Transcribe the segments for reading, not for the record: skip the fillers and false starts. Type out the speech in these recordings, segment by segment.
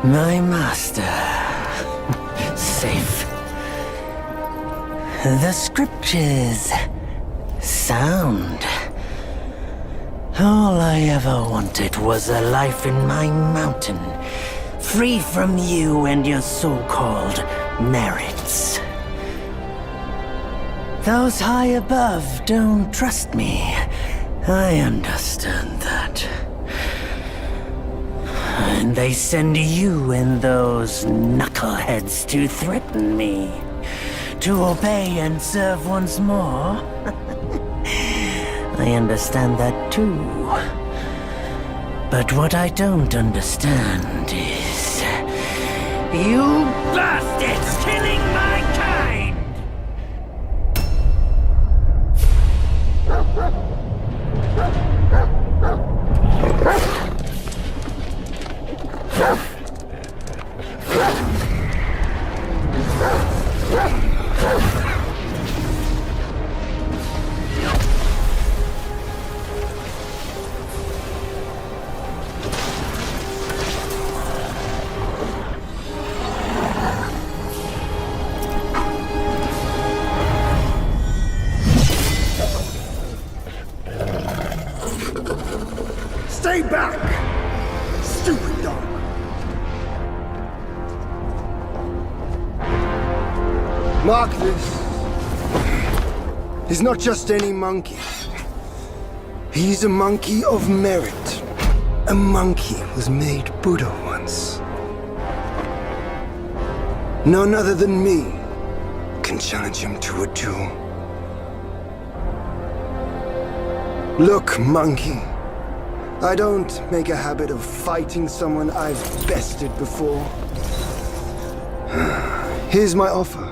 My master. Safe. The scriptures. Sound. All I ever wanted was a life in my mountain, free from you and your so-called merits. Those high above don't trust me. I understand that. And they send you and those knuckleheads to threaten me. To obey and serve once more. I understand that too. But what I don't understand is... you bastards killing my kind! Stay back! Stupid dog! Mark this. He's not just any monkey. He's a monkey of merit. A monkey was made Buddha once. None other than me can challenge him to a duel. Look, monkey. I don't make a habit of fighting someone I've bested before. Here's my offer.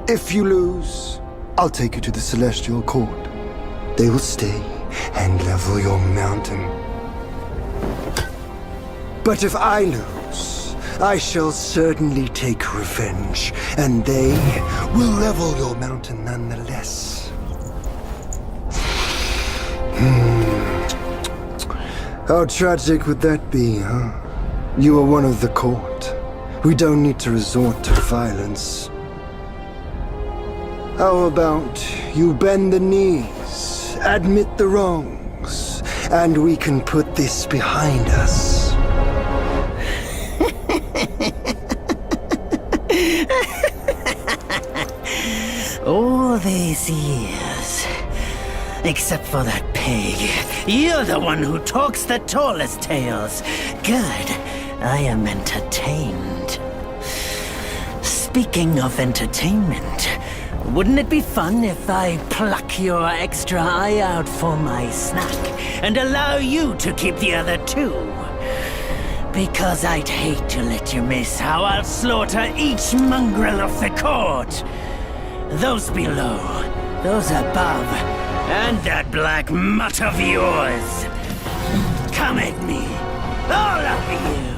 If you lose, I'll take you to the Celestial Court. They will stay and level your mountain. But if I lose, I shall certainly take revenge, and they will level your mountain nonetheless. How tragic would that be, huh? You are one of the court. We don't need to resort to violence. How about you bend the knees, admit the wrongs, and we can put this behind us? All these years, except for that pig, you're the one who talks the tallest tales. Good, I am entertained. Speaking of entertainment, wouldn't it be fun if I pluck your extra eye out for my snack and allow you to keep the other two? Because I'd hate to let you miss how I'll slaughter each mongrel of the court. Those below, those above, and that black mutt of yours. Come at me, all of you.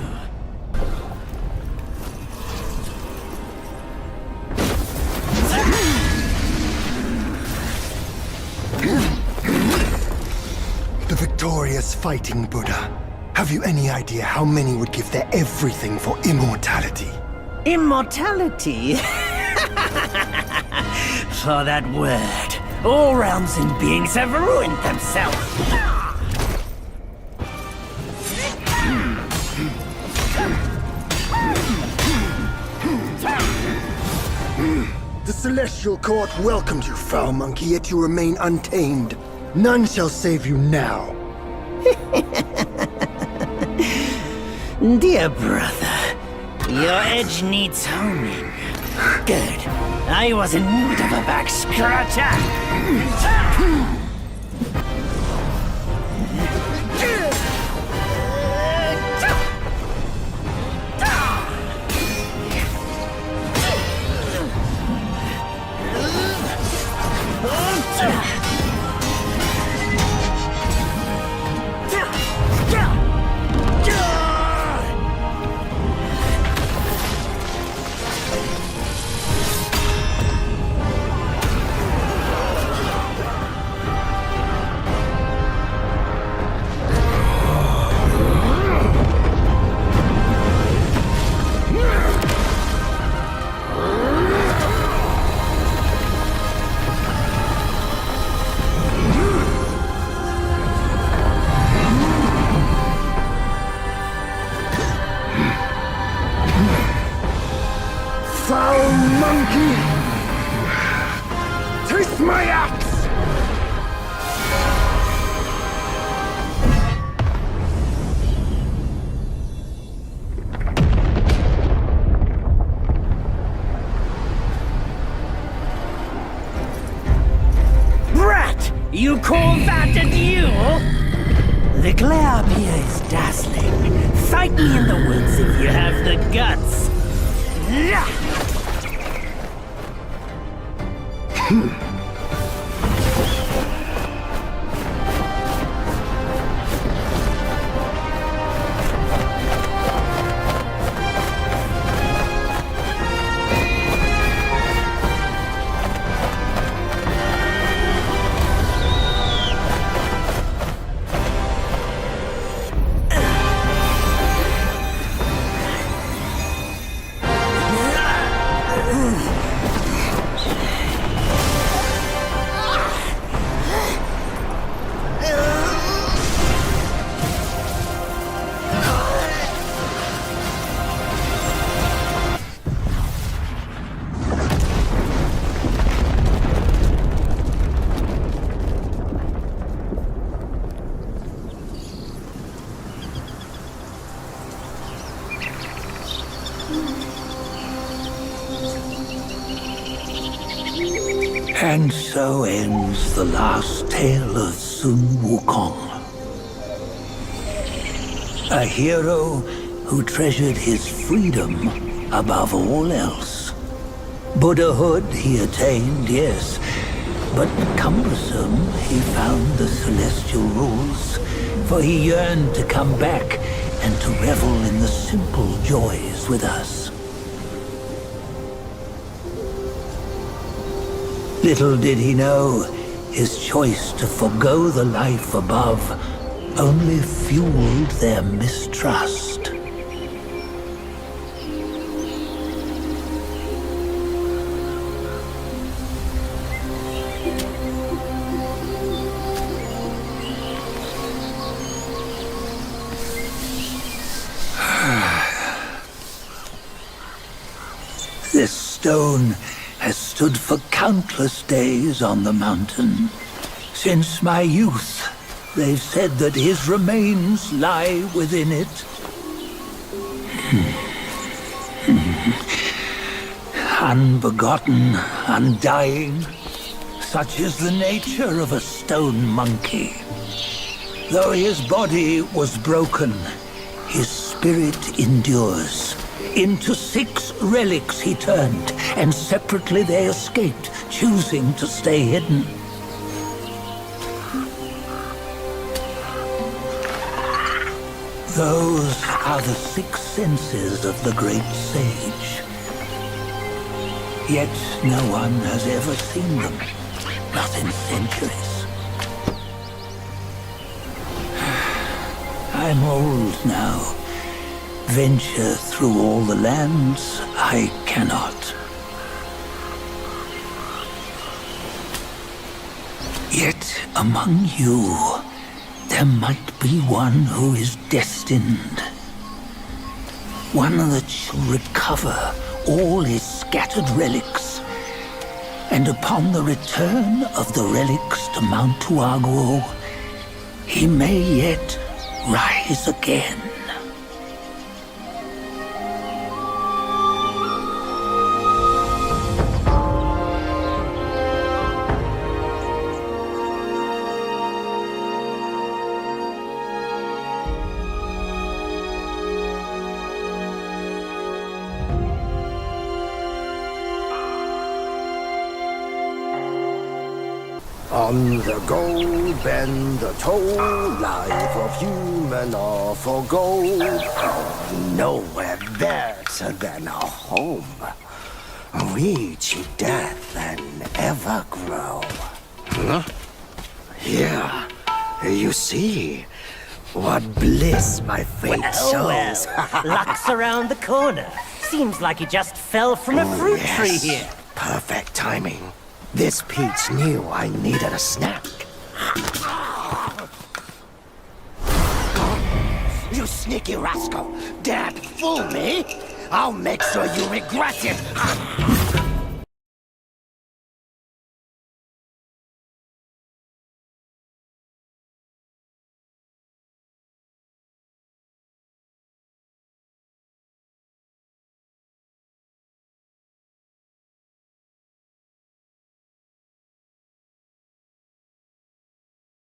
The victorious fighting Buddha. Have you any idea how many would give their everything for immortality? Immortality? For that word, all realms and beings have ruined themselves. The Celestial Court welcomed you, foul monkey, yet you remain untamed. None shall save you now. Dear brother, your edge needs honing. Good. I was in need of a back scratcher. Taste my axe! Brat! You call that a duel? The glare up here is dazzling. Fight me in the woods if you have the guts. And so ends the last tale of Sun Wukong. A hero who treasured his freedom above all else. Buddhahood he attained, yes, but cumbersome he found the celestial rules, for he yearned to come back and to revel in the simple joys with us. Little did he know, his choice to forgo the life above only fueled their mistrust. This stone has stood for countless days on the mountain. Since my youth, they've said that his remains lie within it. Unbegotten, undying, such is the nature of a stone monkey. Though his body was broken, his spirit endures. Into 6 relics he turned, and separately they escaped, choosing to stay hidden. Those are the 6 senses of the great sage. Yet no one has ever seen them, not in centuries. I'm old now. Venture through all the lands I cannot. Yet among you, there might be one who is destined. One that shall recover all his scattered relics. And upon the return of the relics to Mount Tuaguo, he may yet rise again. On the go, bend the toe, life of human all for gold. Oh, nowhere better than a home. We cheat death and ever grow. Huh? Here, you see, what bliss my fate shows. Luck's around the corner. Seems like he just fell from a fruit tree here. Perfect timing. This peach knew I needed a snack. You sneaky rascal! Dared fool me? I'll make sure you regret it!